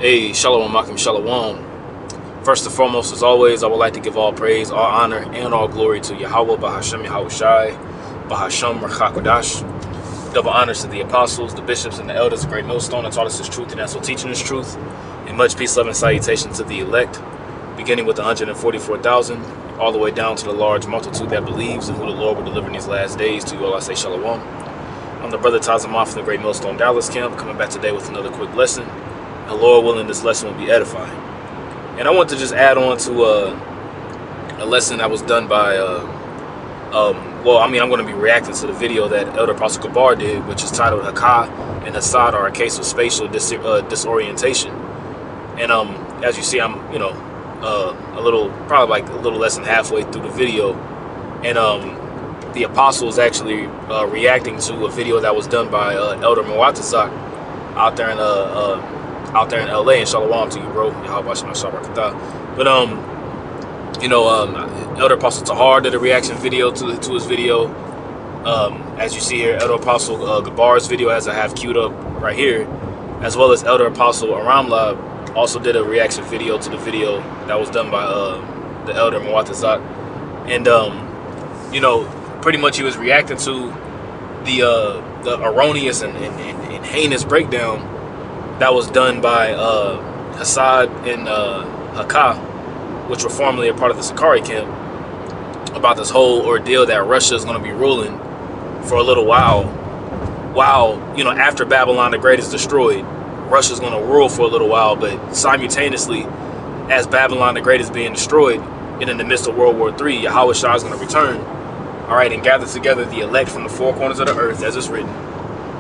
Hey, Shalom Makim Shalom. First and foremost, as always, I would like to give all praise, all honor, and all glory to Yahweh, Bahashem Yahushai, Bahashem Rachakodash. Double honors to the apostles, the bishops, and the elders of Great Millstone that taught us His truth and also teaching His truth. And much peace, love, and salutation to the elect, beginning with the 144,000, all the way down to the large multitude that believes and who the Lord will deliver in these last days. To you all I say Shalom. I'm the brother Tazamah from the Great Millstone Dallas camp, coming back today with another quick lesson. And Lord willing, this lesson will be edifying. And I want to just add on to a lesson that was done by, I'm going to be reacting to the video that Elder Apostle Gabar did, which is titled Hakah and Hassad are a case of spatial disorientation. And as you see, I'm, probably like a little less than halfway through the video. And the Apostle is actually reacting to a video that was done by Elder Muatazak out there in LA, and Shalom to you, bro. But Elder Apostle Tahar did a reaction video to his video. As you see here, Elder Apostle Gabar's video, as I have queued up right here, as well as Elder Apostle Aramlab also did a reaction video to the video that was done by the Elder Muatazak. And pretty much he was reacting to the erroneous and heinous breakdown that was done by Hassad and Hakah, which were formerly a part of the Sakari camp, about this whole ordeal that Russia is going to be ruling for a little while. While, after Babylon the Great is destroyed, Russia's going to rule for a little while, but simultaneously, as Babylon the Great is being destroyed, and in the midst of World War III, Yahweh Shah is going to return, all right, and gather together the elect from the four corners of the earth, as it's written.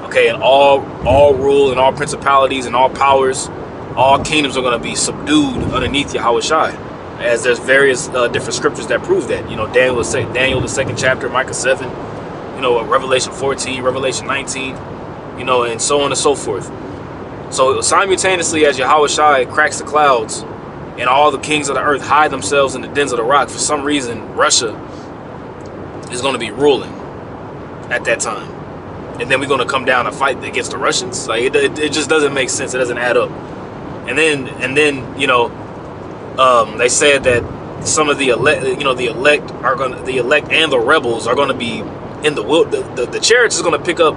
Okay, and all rule and all principalities and all powers, all kingdoms are going to be subdued underneath Yahweh Shai, as there's various different scriptures that prove that. Daniel the second chapter, Micah 7, Revelation 14, Revelation 19, and so on and so forth. So simultaneously, as Yahweh Shai cracks the clouds and all the kings of the earth hide themselves in the dens of the rock, for some reason Russia is going to be ruling at that time. And then we're going to come down and fight against the Russians. Like it just doesn't make sense. It doesn't add up. And then they said that some of the elect, the elect and the rebels are going to be in the chariots is going to pick up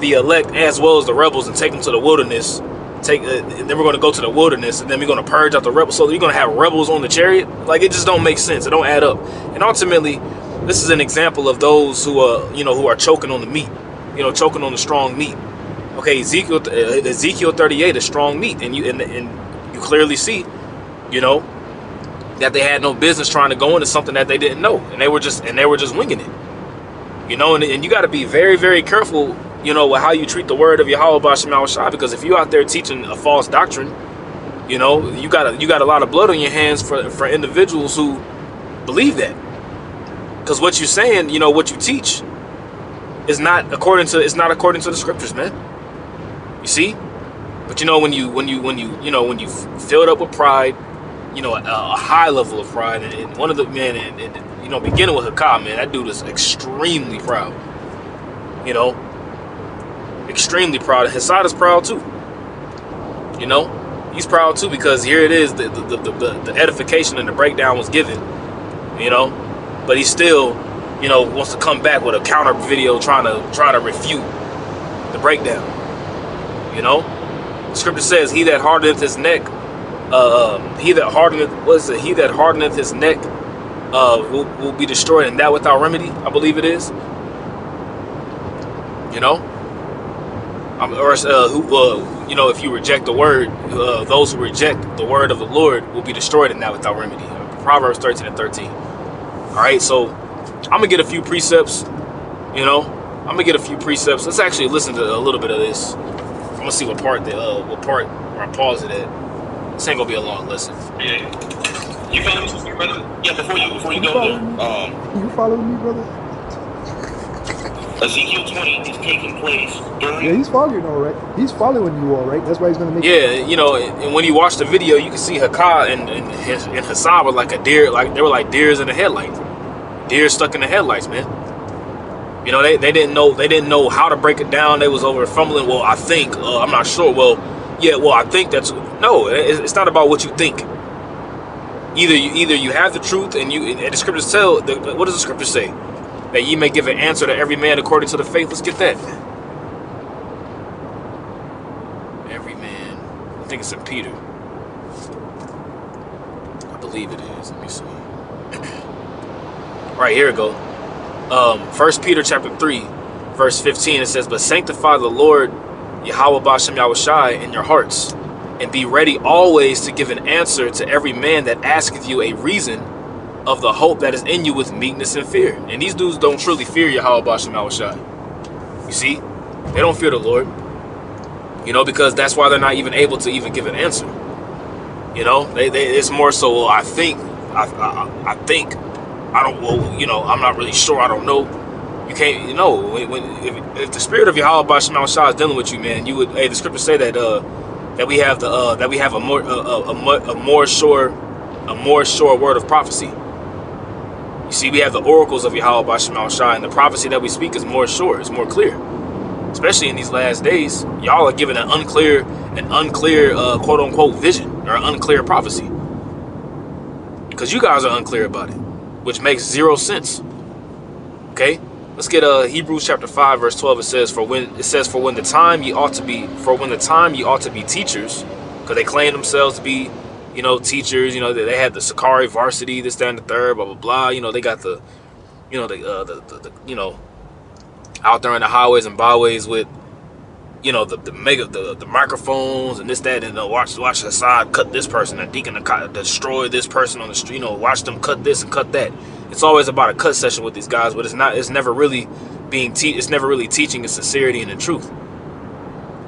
the elect as well as the rebels and take them to the wilderness. And then we're going to go to the wilderness, and then we're going to purge out the rebels. So you're going to have rebels on the chariot. Like, it just don't make sense. It don't add up. And ultimately, this is an example of those who are choking on the meat. Choking on the strong meat. Okay, Ezekiel 38 is strong meat, and you clearly see, that they had no business trying to go into something that they didn't know, and they were just winging it. And you got to be very, very careful, with how you treat the word of Yahweh B'Shem Yahushua, because if you out there teaching a false doctrine, you got a lot of blood on your hands for individuals who believe that. Because what you're saying, what you teach, is not according to the scriptures, man. You see? But when you filled up with pride, a high level of pride, and one of the men, and beginning with Hakah, man, that dude is extremely proud. Extremely proud. Hassad is proud too. He's proud too, because here it is, the edification and the breakdown was given. But he still wants to come back with a counter video trying to refute the breakdown. The scripture says, "He that hardeneth his neck, he that hardeneth his neck, will be destroyed, and that without remedy." I believe it is. If you reject the word, those who reject the word of the Lord will be destroyed, and that without remedy. Proverbs 13 and 13. All right, so I'm gonna get a few precepts. Let's actually listen to a little bit of this. I'm gonna see what part where I pause it at. This ain't gonna be a long lesson. Yeah. You follow me, brother? Yeah, before you go there, you following me, brother? Ezekiel 20 is taking place during... Yeah, he's following all right. He's following you all right. That's why he's gonna make. And when you watch the video, you can see Hakah and Hassad were like a deer, like they were like deers in the headlights. Deer stuck in the headlights, man. They didn't know how to break it down. They was over fumbling. Well, I think I'm not sure. Well, Yeah, well, I think that's no. It's not about what you think. Either you have the truth, and the scriptures tell. What does the scripture say? That ye may give an answer to every man according to the faith. Let's get that. Every man. I think it's in Peter. I believe it is. Let me see. Right, here it go. 1 Peter chapter 3, verse 15. It says, "But sanctify the Lord Yahweh Bashem Yahushai in your hearts, and be ready always to give an answer to every man that asketh you a reason of the hope that is in you with meekness and fear." And these dudes don't truly fear Yahweh Bashem Yahushai. You see, they don't fear the Lord. You know, because that's why they're not even able to even give an answer. You know, it's more so, well, I think, I think, I don't, well, you know, I'm not really sure, I don't know. You can't, you know, if the spirit of Yahweh Bashem Yahushai is dealing with you, man, you would, hey, the scriptures say that that we have a more sure word of prophecy. You see, we have the oracles of Yahweh Bashem Yahushai, and the prophecy that we speak is more sure, it's more clear. Especially in these last days, y'all are given an unclear quote unquote vision or an unclear prophecy, because you guys are unclear about it, which makes zero sense. Okay, let's get Hebrews chapter 5 verse 12. It says, for when the time ye ought to be teachers, because they claim themselves to be, you know, teachers. You know, they had the Sakari varsity, this, that, and the third, blah blah blah. You know, they got the, you know, the you know, out there in the highways and byways with, you know, the microphones and this, that, and watch Assad cut this person, and Deacon destroy this person on the street. You know, watch them cut this and cut that. It's always about a cut session with these guys, but it's never really teaching in sincerity and in truth.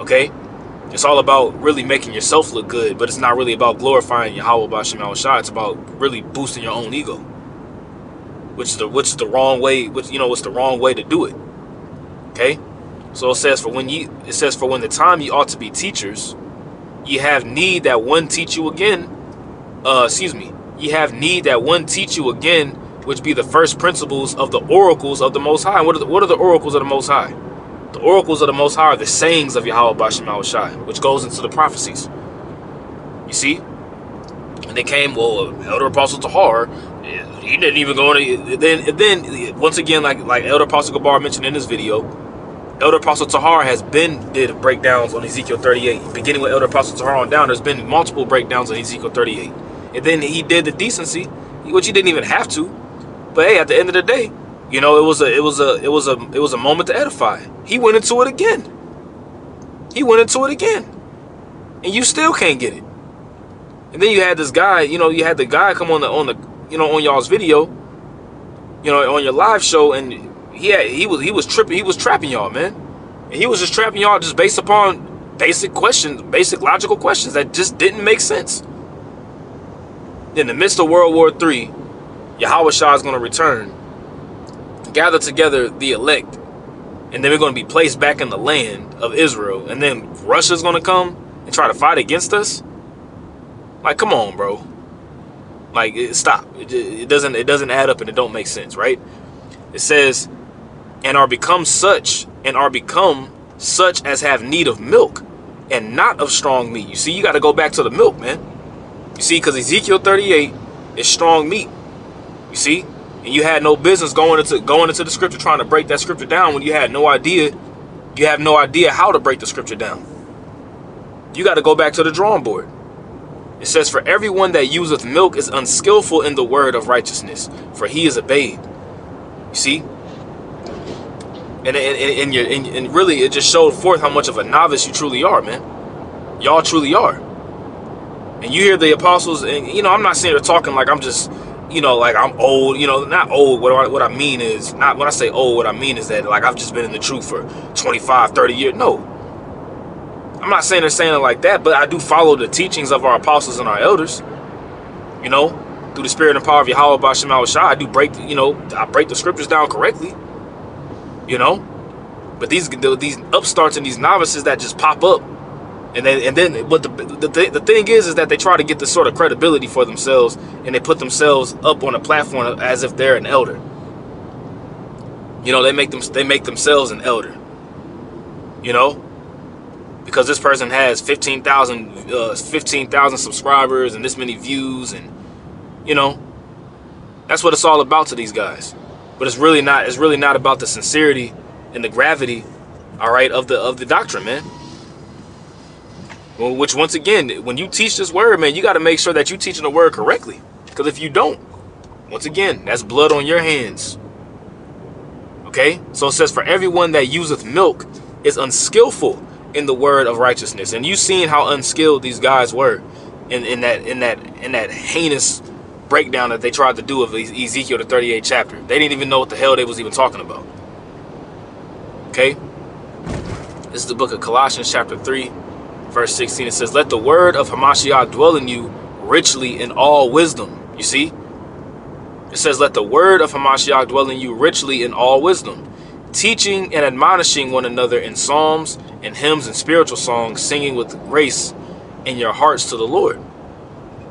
Okay, it's all about really making yourself look good, but it's not really about glorifying Yahweh Bashem Yahushai. It's about really boosting your own ego, which is the wrong way. Which, you know, it's the wrong way to do it. Okay, so it says, for when the time ye ought to be teachers, ye have need that one teach you again. Ye have need that one teach you again, which be the first principles of the oracles of the Most High. And what are the oracles of the Most High? The oracles of the Most High are the sayings of Yahweh Bashem Yahushai, which goes into the prophecies. You see, and they came. Well, Elder Apostle Tahar, he didn't even go into. Then once again, like Elder Apostle Gabar mentioned in this video, Elder Apostle Tahar did breakdowns on Ezekiel 38. Beginning with Elder Apostle Tahar on down, there's been multiple breakdowns on Ezekiel 38. And then he did the decency, which he didn't even have to. But hey, at the end of the day, you know, it was a moment to edify. He went into it again. And you still can't get it. And then you had this guy, you know, you had the guy come on y'all's video, you know, on your live show, and he was trapping y'all, man. And he was just trapping y'all just based upon basic logical questions that just didn't make sense. In the midst of World War III, Yahweh Shah is going to return, gather together the elect, and then we're going to be placed back in the land of Israel. And then Russia's going to come and try to fight against us. Like, come on, bro. Like, stop. It doesn't add up, and it don't make sense, right? It says, and are become such as have need of milk, and not of strong meat. You see, you got to go back to the milk, man. You see, because Ezekiel 38 is strong meat. You see, and you had no business going into the scripture trying to break that scripture down when you had no idea. You have no idea how to break the scripture down. You got to go back to the drawing board. It says, for everyone that useth milk is unskillful in the word of righteousness, for he is a babe. You see, and really, it just showed forth how much of a novice you truly are, man. Y'all truly are. And you hear the apostles, and you know, I'm not sitting here talking like I'm just, you know, like I'm old, you know, not old. What I mean is, not when I say old, what I mean is that like I've just been in the truth for 25, 30 years. No, I'm not saying it like that, but I do follow the teachings of our apostles and our elders, you know, through the spirit and power of Yahweh Bashem Yahushai. I do break, you know, I break the scriptures down correctly, you know, but these upstarts and these novices that just pop up. And then, but the thing is that they try to get this sort of credibility for themselves, and they put themselves up on a platform as if they're an elder. You know, they make themselves an elder. You know, because this person has 15,000 subscribers and this many views, and you know, that's what it's all about to these guys. But it's really not. It's really not about the sincerity and the gravity, all right, of the doctrine, man. Well, which, once again, when you teach this word, man, you got to make sure that you're teaching the word correctly. Because if you don't, once again, that's blood on your hands. Okay? So it says, for everyone that useth milk is unskillful in the word of righteousness. And you've seen how unskilled these guys were in that heinous breakdown that they tried to do of Ezekiel, the 38th chapter. They didn't even know what the hell they was even talking about. Okay? This is the book of Colossians chapter 3. Verse 16, it says, let the word of Hamashiach dwell in you richly in all wisdom. You see? It says, let the word of Hamashiach dwell in you richly in all wisdom, teaching and admonishing one another in psalms and hymns and spiritual songs, singing with grace in your hearts to the Lord.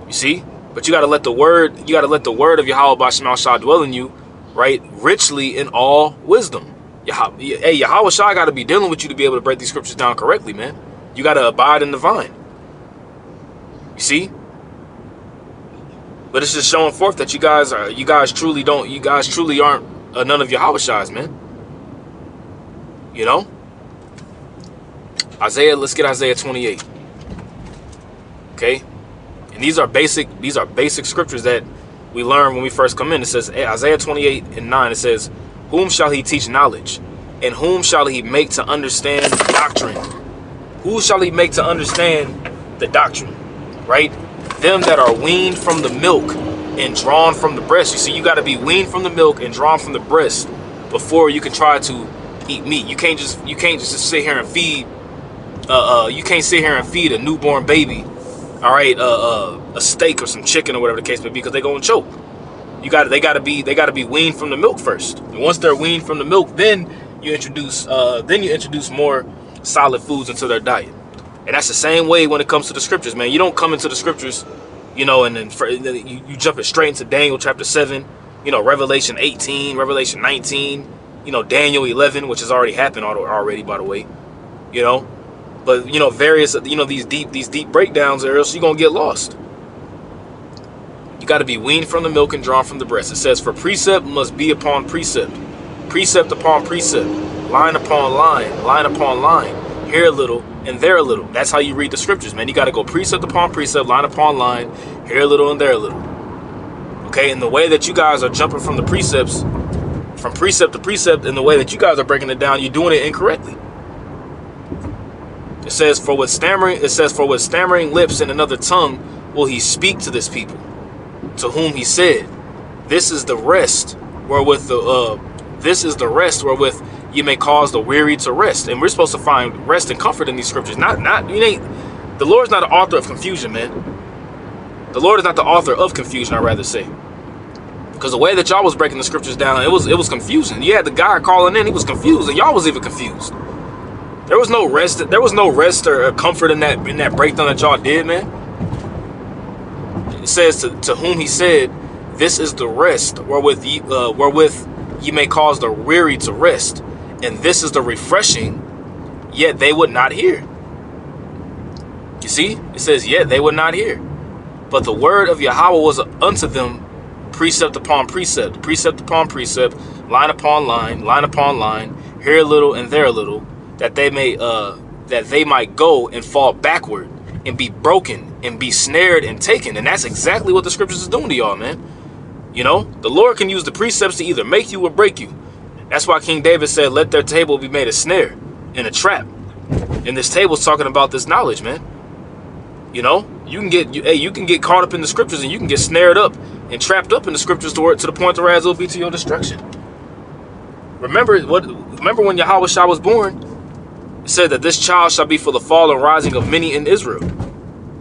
You see? But you got to let the word, of Yahweh B'Shem Shah dwell in you, right? Richly in all wisdom. Yahweh Shah got to be dealing with you to be able to break these scriptures down correctly, man. You got to abide in the vine. You see? But it's just showing forth that you guys truly aren't none of Yahweh-Shahs, man. You know? Let's get Isaiah 28. Okay? And these are basic scriptures that we learn when we first come in. It says, Isaiah 28:9, it says, whom shall he teach knowledge? And whom shall he make to understand doctrine? Who shall he make to understand the doctrine, right? Them that are weaned from the milk and drawn from the breast. You see, you got to be weaned from the milk and drawn from the breast before you can try to eat meat. You can't just sit here and feed. You can't sit here and feed a newborn baby, all right, a steak or some chicken or whatever the case may be, because they're gonna choke. They gotta be weaned from the milk first. And once they're weaned from the milk, then you introduce more solid foods into their diet. And that's the same way when it comes to the scriptures, man. You don't come into the scriptures, you know, and then you jump it straight into Daniel chapter 7, you know, Revelation 18, Revelation 19, you know, Daniel 11, which has already happened already, by the way, you know. But, you know, various, you know, these deep breakdowns, or else you're going to get lost. You got to be weaned from the milk and drawn from the breast. It says, for precept must be upon precept, precept upon precept, line upon line, line upon line, here a little and there a little. That's how you read the scriptures, man. You got to go precept upon precept, line upon line, here a little and there a little. Okay, and the way that you guys are jumping from the precepts, from precept to precept, and the way that you guys are breaking it down, you're doing it incorrectly. It says, for with stammering lips and another tongue will he speak to this people, to whom he said, this is the rest wherewith you may cause the weary to rest. And we're supposed to find rest and comfort in these scriptures. The Lord's not the author of confusion, man. The Lord is not the author of confusion, I'd rather say. Because the way that y'all was breaking the scriptures down, it was confusing. You had the guy calling in, he was confused, and y'all was even confused. There was no rest or comfort in that breakdown that y'all did, man. It says to whom he said, this is the rest wherewith ye may cause the weary to rest, and this is the refreshing, yet they would not hear. You see, it says, yet they would not hear. But the word of Yahweh was unto them precept upon precept, precept upon precept, line upon line, line upon line, here a little and there a little, that they might go and fall backward and be broken and be snared and taken. And that's exactly what the scriptures is doing to y'all, man. You know, the Lord can use the precepts to either make you or break you. That's why King David said, let their table be made a snare and a trap. And this table's talking about this knowledge, man. You know, you can get caught up in the scriptures, and you can get snared up and trapped up in the scriptures to the point where it will be to your destruction. Remember when Yahweh Shah was born, it said that this child shall be for the fall and rising of many in Israel.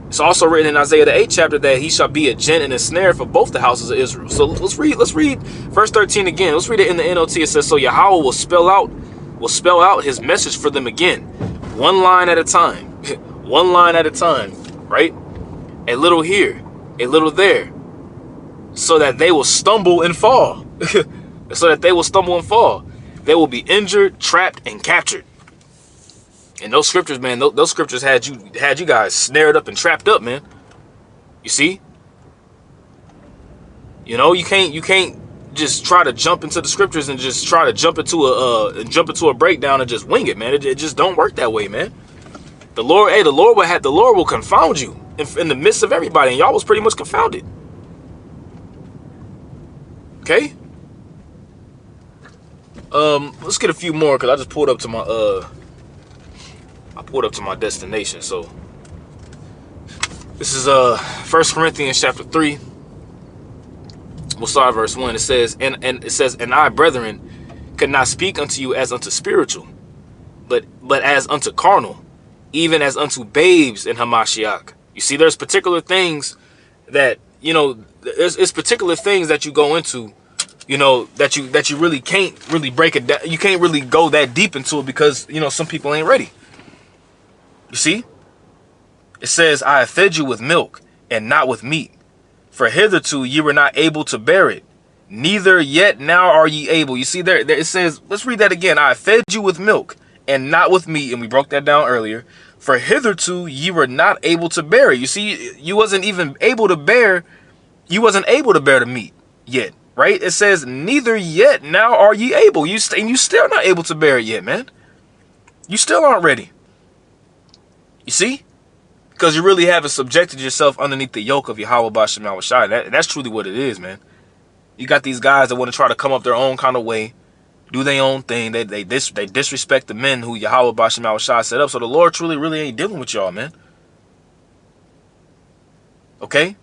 It's also written in Isaiah the 8th chapter that he shall be a gin and a snare for both the houses of Israel. So let's read verse 13 again. Let's read it in the NLT. It says, so Yahweh will spell out his message for them again, one line at a time, one line at a time, right? A little here, a little there, so that they will stumble and fall. So that they will stumble and fall. They will be injured, trapped, and captured. And those scriptures, man, those scriptures had you guys snared up and trapped up, man. You see? You know, you can't just try to jump into the scriptures and just try to jump into a breakdown and just wing it, man. It just don't work that way, man. The Lord will confound you in the midst of everybody, and y'all was pretty much confounded. Okay? Let's get a few more, because I just pulled up to my destination. So this is 1 Corinthians chapter 3. We'll start at verse 1. It says, and I, brethren, could not speak unto you as unto spiritual, but as unto carnal, even as unto babes in Hamashiach. You see, there's particular things that, you know, it's particular things that you go into, you know, that you really can't really break it down. You can't really go that deep into it because, you know, some people ain't ready. You see? It says, I have fed you with milk and not with meat. For hitherto ye were not able to bear it, neither yet now are ye able. You see there it says, let's read that again. I have fed you with milk and not with meat. And we broke that down earlier. For hitherto ye were not able to bear it. You see, you wasn't able to bear the meat yet, right? It says, neither yet now are ye able. You still not able to bear it yet, man. You still aren't ready. You see? Because you really haven't subjected yourself underneath the yoke of Yahweh B'Shem Yahushai. That's truly what it is, man. You got these guys that want to try to come up their own kind of way, do their own thing. They disrespect the men who Yahweh B'Shem Yahushai set up. So the Lord truly really ain't dealing with y'all, man. Okay?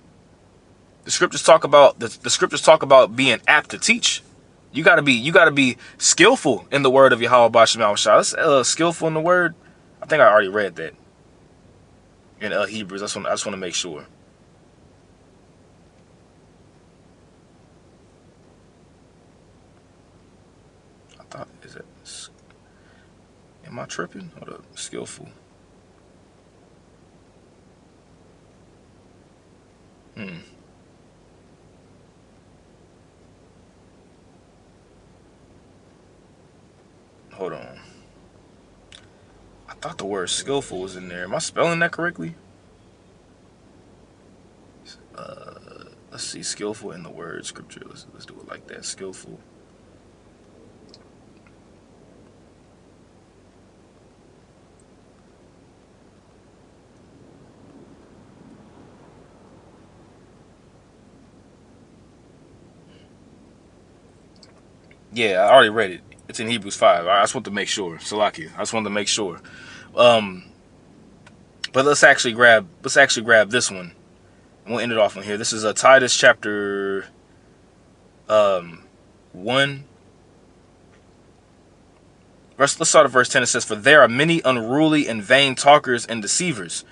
The scriptures talk about being apt to teach. You gotta be skillful in the word of Yahweh B'Shem Yahushai. That's skillful in the word. I think I already read that. In Hebrews, I just want to make sure. I thought, am I tripping? Hold up, skillful. Hold on. I thought the word skillful was in there. Am I spelling that correctly? Let's see, skillful in the word scripture. Let's do it like that. Skillful. Yeah, I already read it. It's in Hebrews 5. I just want to make sure. Salakia. I just wanted to make sure. But let's actually grab this one. And we'll end it off on here. This is Titus chapter 1. Let's start at verse 10. It says, for there are many unruly and vain talkers and deceivers,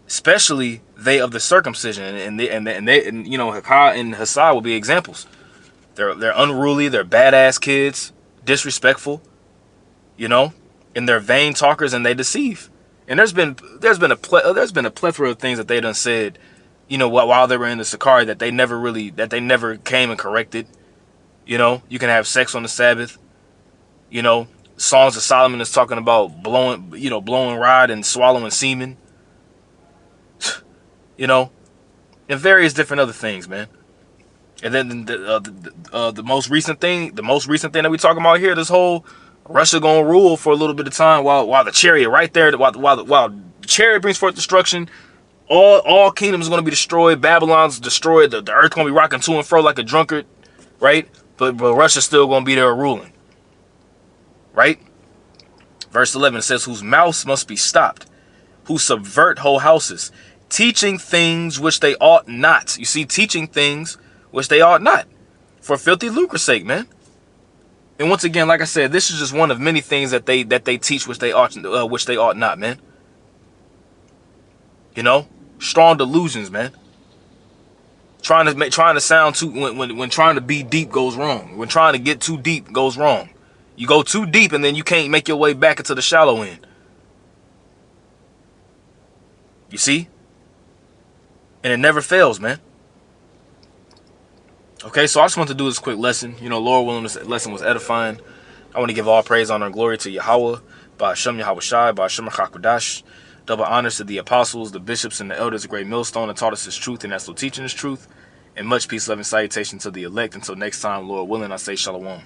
especially they of the circumcision. And you know, Hakah and Hassai will be examples. They're unruly. They're badass kids, disrespectful, you know, and they're vain talkers and they deceive. And there's been a plethora of things that they done said, you know, while they were in the Sakari that they never came and corrected. You know, you can have sex on the Sabbath. You know, Songs of Solomon is talking about blowing rod and swallowing semen. You know, and various different other things, man. And then the most recent thing that we talking about here, this whole Russia gonna rule for a little bit of time while the chariot right there, while the chariot brings forth destruction, all kingdoms are gonna be destroyed, Babylon's destroyed, the earth gonna be rocking to and fro like a drunkard, right? But Russia's still gonna be there ruling, right? Verse 11 says, whose mouths must be stopped, who subvert whole houses, teaching things which they ought not. You see, teaching things which they ought not, for filthy lucre's sake, man. And once again, like I said, this is just one of many things that they teach which they ought not, man. You know, strong delusions, man. Trying to sound too when trying to be deep goes wrong. When trying to get too deep goes wrong. You go too deep and then you can't make your way back into the shallow end. You see? And it never fails, man. Okay, so I just want to do this quick lesson. You know, Lord willing, this lesson was edifying. I want to give all praise, honor, and glory to Yahweh, Ba'ashem Yahawashi, Ba'ashem HaKadosh. Double honors to the apostles, the bishops, and the elders of Great Millstone that taught us His truth and that's still teaching His truth. And much peace, love, and salutation to the elect. Until next time, Lord willing, I say shalom.